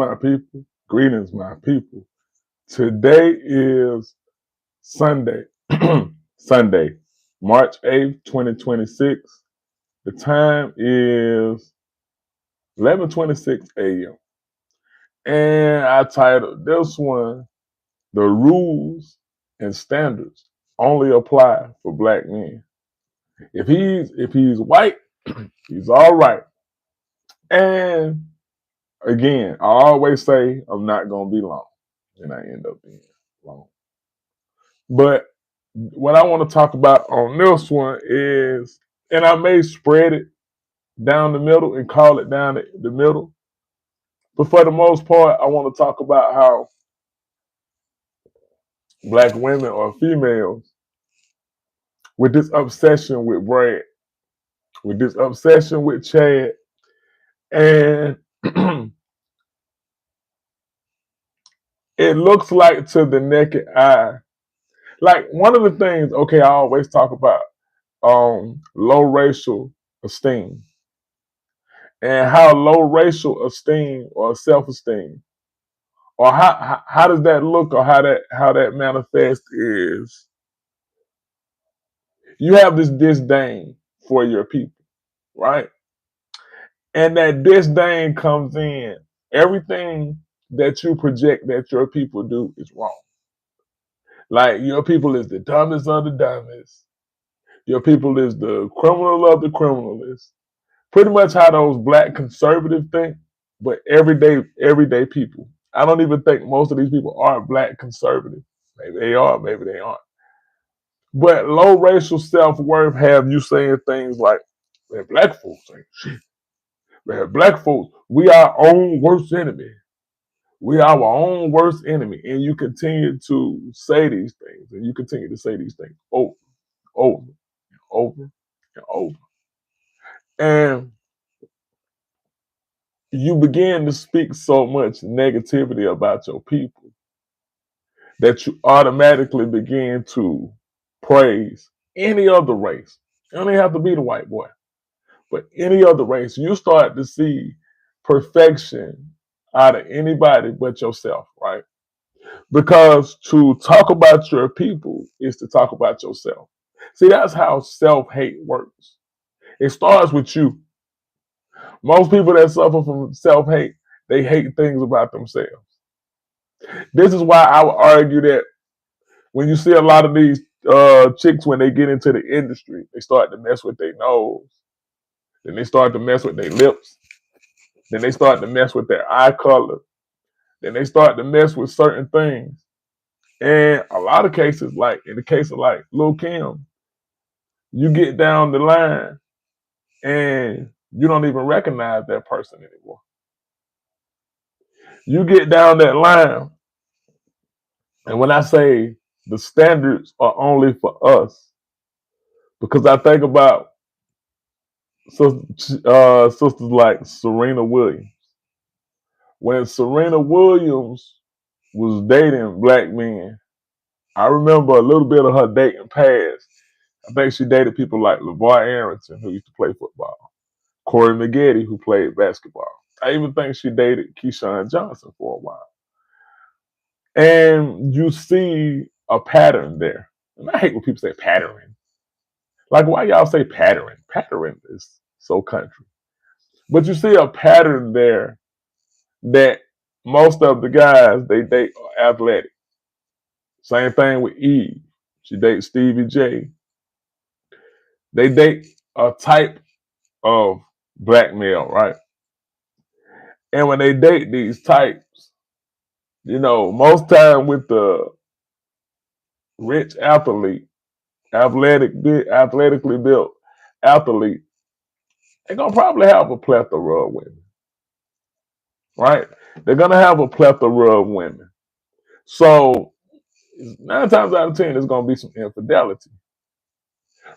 my people. Greetings, my people. Today is Sunday, Sunday, March 8th, 2026. The time is 11:26 a.m. And I titled this one, The Rules and Standards Only Apply for Black Men. If he's white, he's all right. And again, I always say I'm not gonna be long. And I end up being long. But what I want to talk about on this one is, and I may spread it down the middle and call it down the middle, but for the most part, I want to talk about how black women or females, with this obsession with Brad, with this obsession with Chad, and it looks like to the naked eye, like one of the things, okay, I always talk about low racial esteem and how low racial esteem or self-esteem, or how does that look, or how that manifests is you have this disdain for your people, right? And that disdain comes in everything that you project that your people do is wrong. Like your people is the dumbest of the dumbest. Your people is the criminal of the criminalists. Pretty much how those black conservative think, but everyday people. I don't even think most of these people are black conservative. Maybe they are, maybe they aren't. But low racial self-worth have you saying things like, man, black folks ain't shit. Man, black folks, we our own worst enemy. We are our own worst enemy. And you continue to say these things, and you continue to say these things over, over, and over, and over. And you begin to speak so much negativity about your people that you automatically begin to praise any other race. It don't even have to be the white boy, but any other race. You start to see perfection out of anybody but yourself, right? Because to talk about your people is to talk about yourself. See, that's how self-hate works. It starts with you. Most people that suffer from self-hate, they hate things about themselves. This is why I would argue that when you see a lot of these chicks, when they get into the industry, they start to mess with their nose. Then they start to mess with their lips. Then they start to mess with their eye color. Then they start to mess with certain things. And a lot of cases, like in the case of like Lil Kim, you get down the line and you don't even recognize that person anymore. You get down that line, and when I say the standards are only for us, because I think about sisters like Serena Williams. When Serena Williams was dating black men, I remember a little bit of her dating past. I think she dated people like LeVar Arrington, who used to play football, Corey Maggette, who played basketball. I even think she dated Keyshawn Johnson for a while. And you see a pattern there. And I hate when people say pattern. Like, why y'all say pattern? Pattern is so country. But you see a pattern there that most of the guys they date are athletic. Same thing with Eve. She dates Stevie J. They date a type of black male, right? And when they date these types, most time with the rich athlete, athletically built athlete, they're gonna probably have a plethora of women, right? They're gonna have a plethora of women. So 9 times out of 10, there's gonna be some infidelity,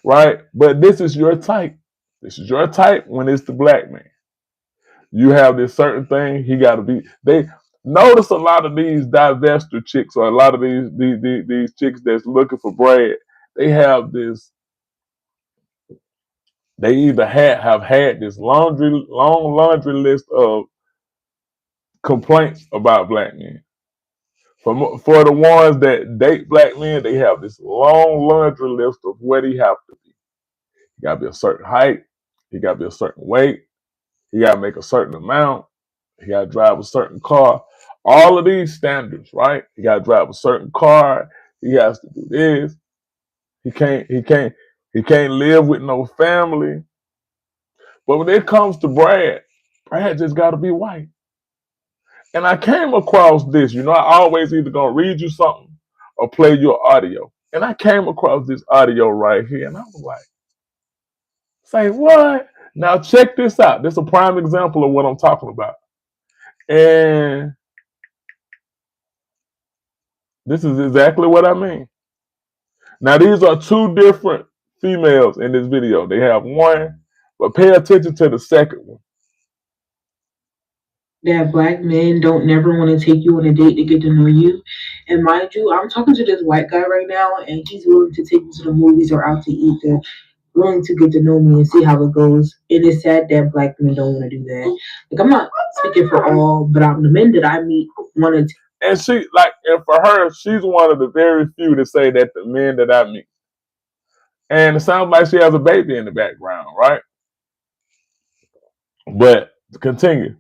right? But this is your type. This is your type when it's the black man. You have this certain thing. He got to be. They notice a lot of these divester chicks, or a lot of these chicks that's looking for bread. They have this. They either have had this long laundry list of complaints about black men. For the ones that date black men, they have this long laundry list of what he have to be. He got to be a certain height. He got to be a certain weight. He got to make a certain amount. He got to drive a certain car. All of these standards, right? He got to drive a certain car. He has to do this. He can't live with no family. But when it comes to Brad just got to be white. And I came across this. You know, I always either gonna read you something or play your audio. And I came across this audio right here, and I was like, "Say what?" Now check this out. This is a prime example of what I'm talking about. And this is exactly what I mean. Now these are two different females in this video. They have one, but pay attention to the second one. That black men don't never want to take you on a date to get to know you. And mind you, I'm talking to this white guy right now, and he's willing to take me to the movies or out to eat. They're willing to get to know me and see how it goes. It is sad that black men don't want to do that. Like, I'm not speaking for all, but the men that I meet want to. And she and for her, she's one of the very few to say that the men that I meet. And it sounds like she has a baby in the background, right? But continue.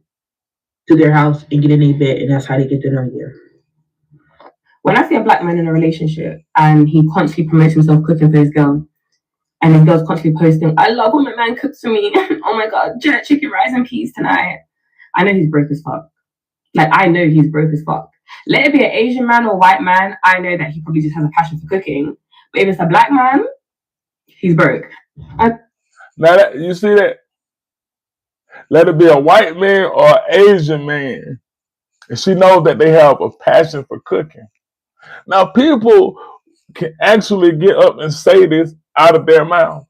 To their house and get in a bed, and that's how they get to know you. When I see a black man in a relationship and he constantly promotes himself cooking for his girl, and his girl's constantly posting, "I love when my man cooks for me. Oh my god, jerk chicken, rice and peas tonight." I know he's broke as fuck. Like, I know he's broke as fuck. Let it be an Asian man or white man, I know that he probably just has a passion for cooking. But if it's a black man, he's broke. Now you see that? Let it be a white man or an Asian man. And she knows that they have a passion for cooking. Now people can actually get up and say this out of their mouths.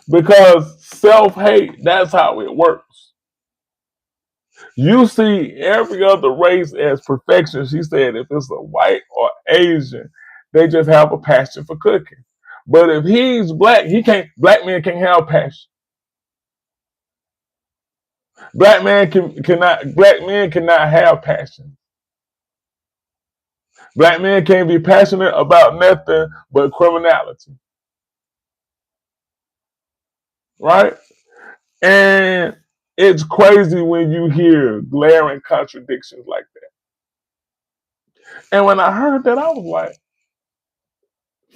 Because self-hate, that's how it works. You see every other race as perfection. She said if it's a white or Asian, they just have a passion for cooking. But if he's black, black men can't have passion. Black men cannot have passion. Black men can't be passionate about nothing but criminality. Right? And it's crazy when you hear glaring contradictions like that. And when I heard that, I was like,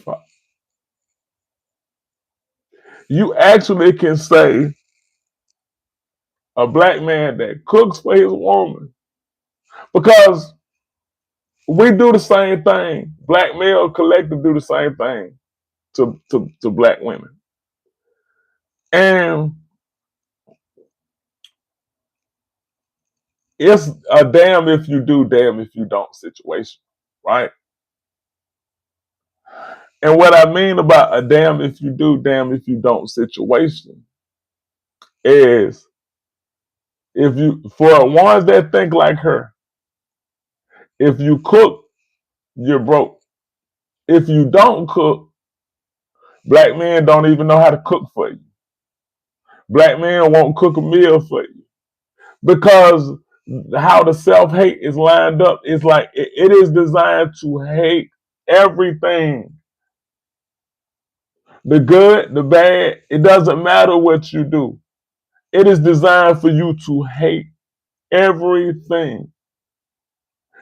fuck. You actually can say a black man that cooks for his woman, because we do the same thing. Black male collective do the same thing to black women. And it's a damn if you do, damn if you don't situation, right? And what I mean about a damn if you do, damn if you don't situation is, if you, for ones that think like her, if you cook, you're broke. If you don't cook, black men don't even know how to cook for you. Black men won't cook a meal for you, because how the self-hate is lined up is like it is designed to hate everything. The good, the bad, it doesn't matter what you do. It is designed for you to hate everything.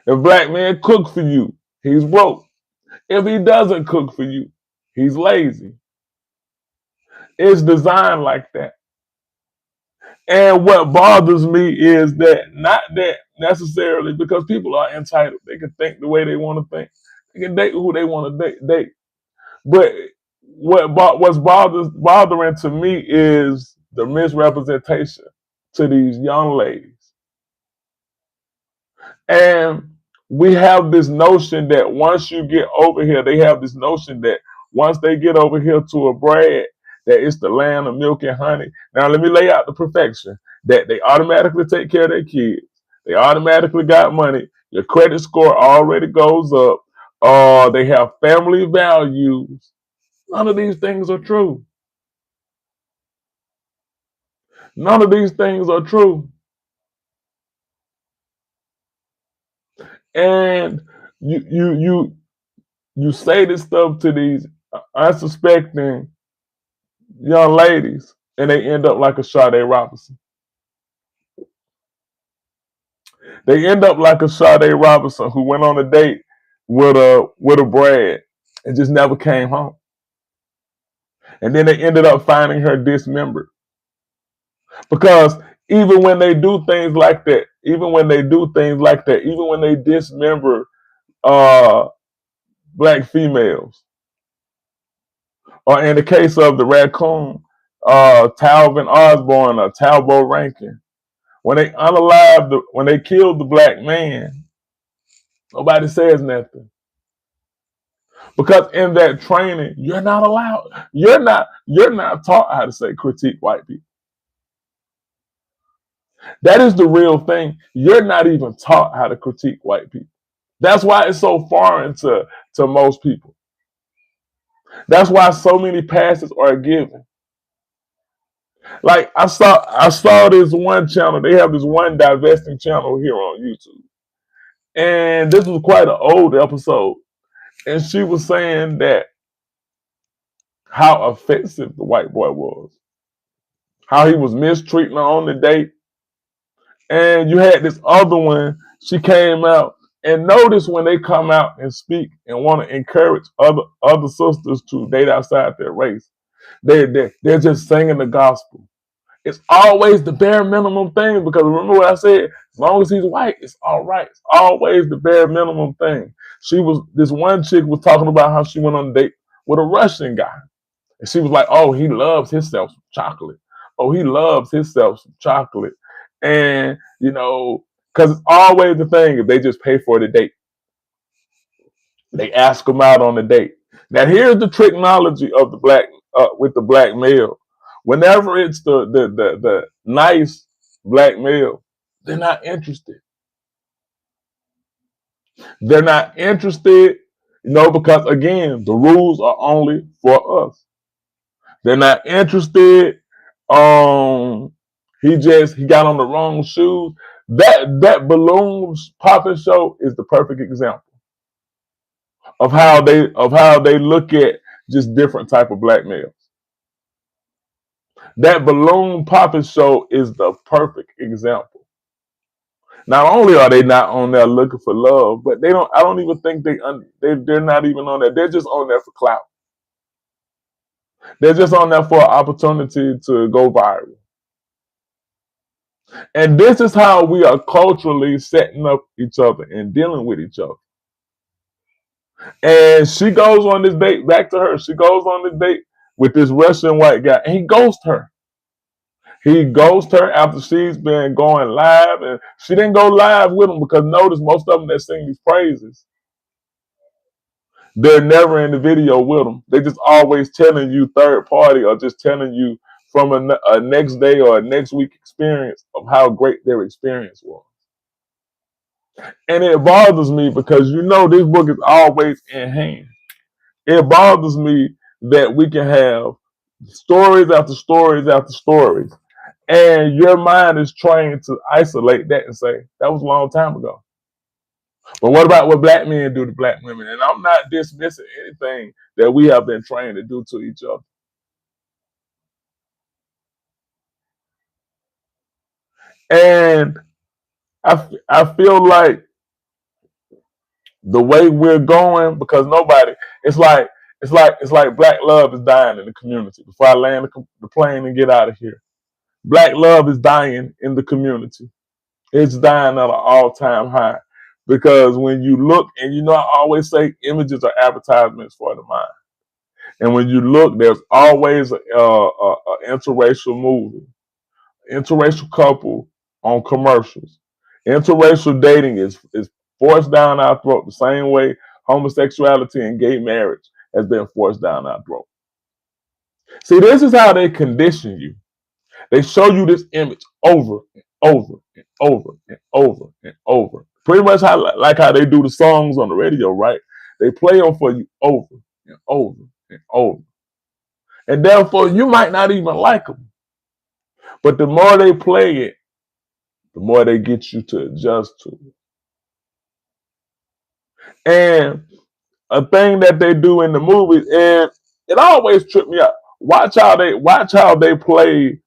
If black man cook for you, he's broke. If he doesn't cook for you, he's lazy. It's designed like that. And what bothers me is that, not that necessarily, because people are entitled. They can think the way they want to think. They can date who they want to date. But what's bothering to me is the misrepresentation to these young ladies. And we have this notion that once you get over here, they have this notion that once they get over here to a Brad, that it's the land of milk and honey. Now, let me lay out the perfection. That they automatically take care of their kids. They automatically got money. Your credit score already goes up. They have family values. None of these things are true. None of these things are true. And you say this stuff to these unsuspecting young ladies, and they end up like a Sade Robinson. They end up like a Sade Robinson who went on a date with a Brad and just never came home. And then they ended up finding her dismembered. Because even when they do things like that, even when they dismember black females, or in the case of the raccoon, Talvin Osborne or Talbot Rankin, when they killed the black man, nobody says nothing. Because in that training, you're not allowed. You're not taught how to say critique white people. That is the real thing. You're not even taught how to critique white people. That's why it's so foreign to most people. That's why so many passes are given. Like I saw this one channel. They have this one divesting channel here on YouTube. And this was quite an old episode. And she was saying that how offensive the white boy was. How he was mistreating her on the date. And you had this other one, she came out, and notice when they come out and speak and want to encourage other sisters to date outside their race, they're just singing the gospel. It's always the bare minimum thing, because remember what I said, as long as he's white, it's all right. It's always the bare minimum thing. This one chick was talking about how she went on a date with a Russian guy. And she was like, oh, he loves himself some chocolate. Oh, he loves himself some chocolate. And, because it's always the thing, if they just pay for the date, they ask them out on the date. Now, here's the technology of the black, with the black male. Whenever it's the nice black male, they're not interested. They're not interested, because again, the rules are only for us. They're not interested. He got on the wrong shoes. That balloons popping show is the perfect example of how they look at just different type of black males. That balloon popping show is the perfect example. Not only are they not on there looking for love, but they don't. I don't even think they're not even on there. They're just on there for clout. They're just on there for an opportunity to go viral. And this is how we are culturally setting up each other and dealing with each other. And she goes on this date, back to her. She goes on this date with this Russian white guy, and he ghosts her. He ghosted her after she's been going live, and she didn't go live with him because notice most of them that sing these praises, they're never in the video with them. They just always telling you third party or just telling you from a next day or a next week experience of how great their experience was. And it bothers me because this book is always in hand. It bothers me that we can have stories after stories after stories, and your mind is trying to isolate that and say, that was a long time ago. But what about what black men do to black women? And I'm not dismissing anything that we have been trained to do to each other. And I feel like the way we're going, because it's like black love is dying in the community. Before I land the plane and get out of here, black love is dying in the community. It's dying at an all-time high. Because when you look, and I always say images are advertisements for the mind. And when you look, there's always an interracial movie, interracial couple on commercials. Interracial dating is forced down our throat the same way homosexuality and gay marriage has been forced down our throat. See, this is how they condition you. They show you this image over and over and over and over and over. Pretty much like how they do the songs on the radio, right? They play them for you over and over and over. And therefore, you might not even like them. But the more they play it, the more they get you to adjust to it. And a thing that they do in the movies, and it always tripped me out. Watch how they portray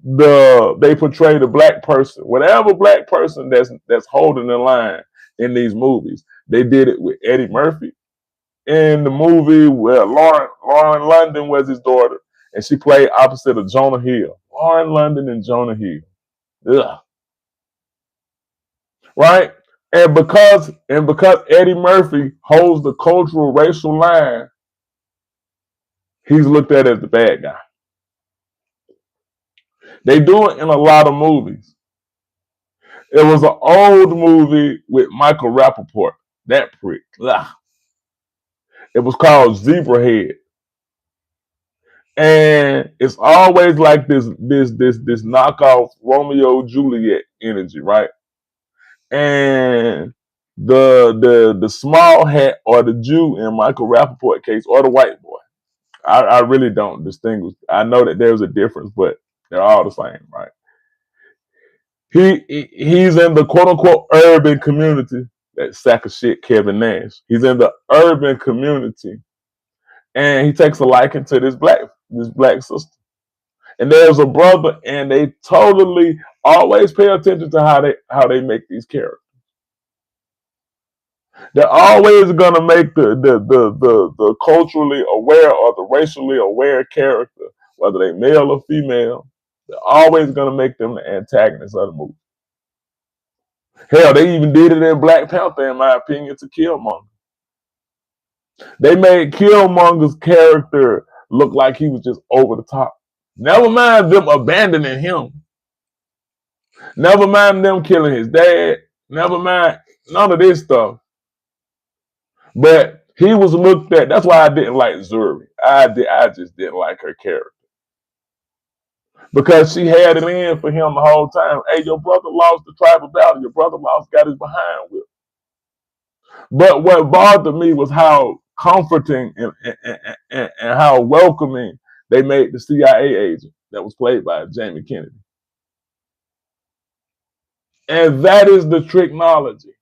the black person, whatever black person that's holding the line in these movies. They did it with Eddie Murphy in the movie where Lauren London was his daughter, and she played opposite of Jonah Hill. Lauren London and Jonah Hill. Ugh. Right? And because Eddie Murphy holds the cultural racial line, he's looked at as the bad guy. They do it in a lot of movies. It was an old movie with Michael Rappaport. That prick. Ugh. It was called Zebrahead. And it's always like this knockoff Romeo Juliet energy, right? And the small hat or the Jew in Michael Rappaport case or the white boy. I really don't distinguish. I know that there's a difference, but they're all the same, right? He's in the quote unquote urban community. That sack of shit, Kevin Nash. He's in the urban community, and he takes a liking to this black sister. And there's a brother, and they totally always pay attention to how they make these characters. They're always gonna make the culturally aware or the racially aware character, whether they male or female, they're always gonna make them the antagonist of the movie. Hell, they even did it in Black Panther, in my opinion, to Killmonger. They made Killmonger's character look like he was just over the top. Never mind them abandoning him. Never mind them killing his dad. Never mind none of this stuff. But he was looked at. That's why I didn't like Zuri. I just didn't like her character. Because she had it in for him the whole time. Hey, your brother lost the tribal battle. Your brother got his behind whipped. But what bothered me was how comforting and how welcoming they made the CIA agent that was played by Jamie Kennedy. And that is the tricknology.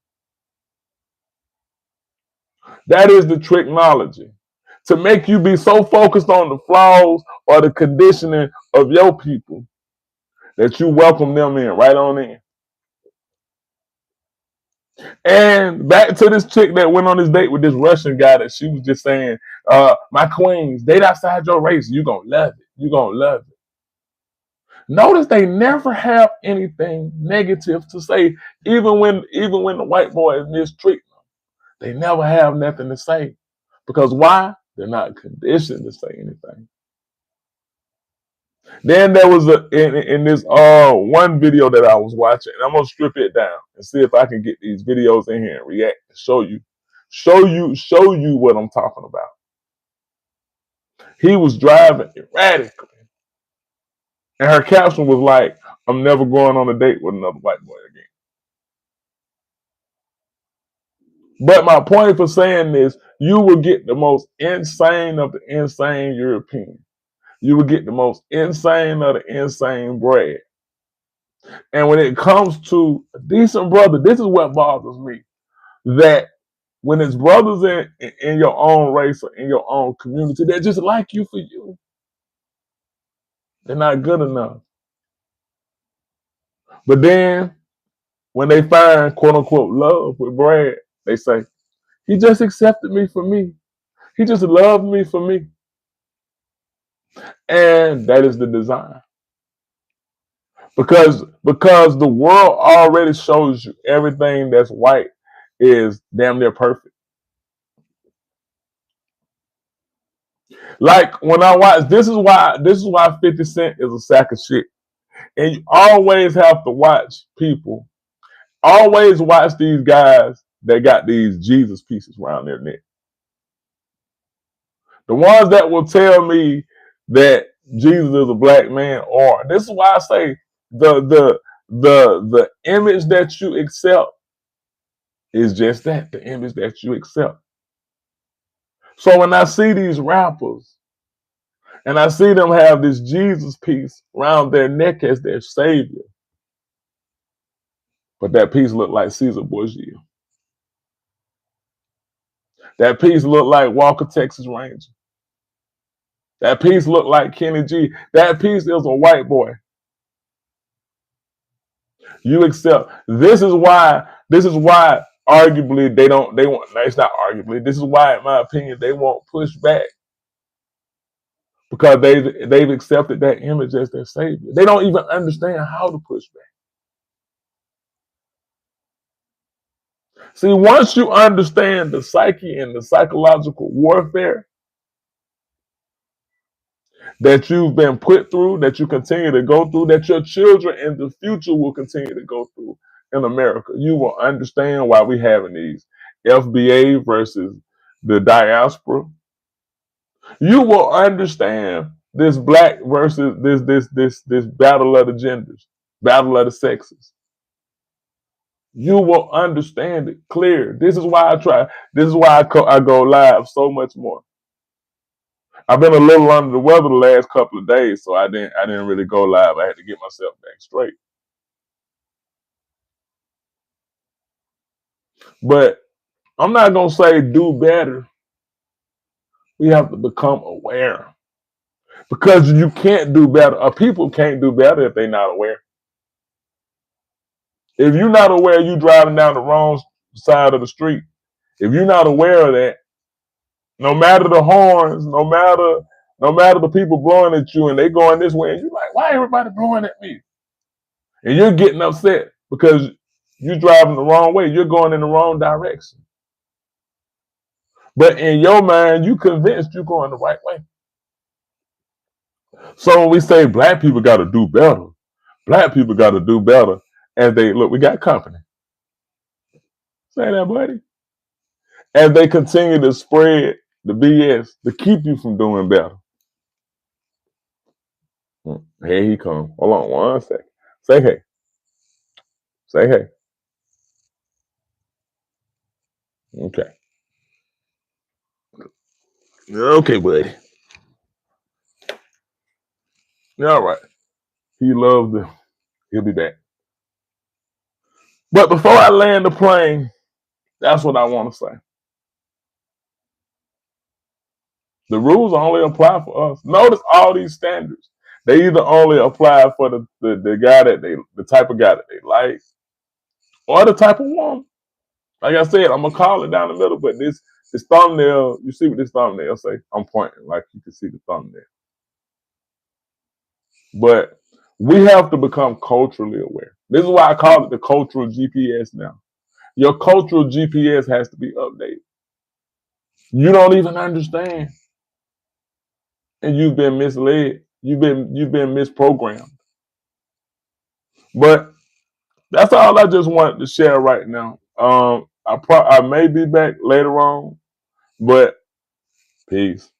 That is the tricknology. To make you be so focused on the flaws or the conditioning of your people that you welcome them in, right on in. And back to this chick that went on this date with this Russian guy that she was just saying, my queens, date outside your race. You gonna love it. You gonna love it. Notice they never have anything negative to say, even when the white boy is mistreating them. They never have nothing to say. Because why? They're not conditioned to say anything. Then there was in this one video that I was watching, and I'm gonna strip it down and see if I can get these videos in here and react and show you what I'm talking about. He was driving erratically, and her caption was like, "I'm never going on a date with another white boy again." But my point for saying this, you will get the most insane of the insane European. You will get the most insane of the insane bread. And when it comes to a decent brother, this is what bothers me. That when it's brothers in your own race or in your own community, they're just like you for you. They're not good enough. But then when they find quote unquote love with Brad, they say, he just accepted me for me. He just loved me for me. And that is the design. Because the world already shows you everything that's white is damn near perfect. Like when I watch, this is why 50 Cent is a sack of shit. And you always have to watch people. Always watch these guys that got these Jesus pieces around their neck. The ones that will tell me that Jesus is a black man, or this is why I say the image that you accept is just that, the image that you accept. So when I see these rappers and I see them have this Jesus piece around their neck as their savior, but that piece looked like Caesar Borgia. That piece looked like Walker, Texas Ranger. That piece looked like Kenny G. That piece is a white boy. You accept. This is why arguably they want, it's not arguably, this is why, in my opinion, they won't push back. Because they've accepted that image as their savior. They don't even understand how to push back. See, once you understand the psyche and the psychological warfare that you've been put through, that you continue to go through, that your children in the future will continue to go through in America, you will understand why we having these FBA versus the diaspora. You will understand this black versus this battle of the genders, battle of the sexes. You will understand it clear. This is why I go live so much more. I've been a little under the weather the last couple of days, so I didn't really go live. I had to get myself back straight. But I'm not gonna say do better. We have to become aware. Because you can't do better, or people can't do better if they're not aware. If you're not aware you're driving down the wrong side of the street, if you're not aware of that, no matter the horns, no matter the people blowing at you and they going this way, and you're like, why everybody blowing at me? And you're getting upset because you're driving the wrong way. You're going in the wrong direction. But in your mind, you convinced you're going the right way. So when we say black people got to do better, black people got to do better, as they look, we got company. Say that, buddy. As they continue to spread the BS to keep you from doing better. Here he comes. Hold on 1 second. Say hey. Say hey. Okay. Okay, buddy. Yeah, all right. He loves them. He'll be back. But before I land the plane, that's what I want to say. The rules only apply for us. Notice all these standards. They either only apply for the guy the type of guy that they like, or the type of woman. Like I said, I'm gonna call it down the middle, but this thumbnail, you see what this thumbnail say? I'm pointing like you can see the thumbnail. But we have to become culturally aware. This is why I call it the cultural GPS now. Your cultural GPS has to be updated. You don't even understand. And you've been misled. You've been misprogrammed. But that's all I just wanted to share right now. I may be back later on, but peace.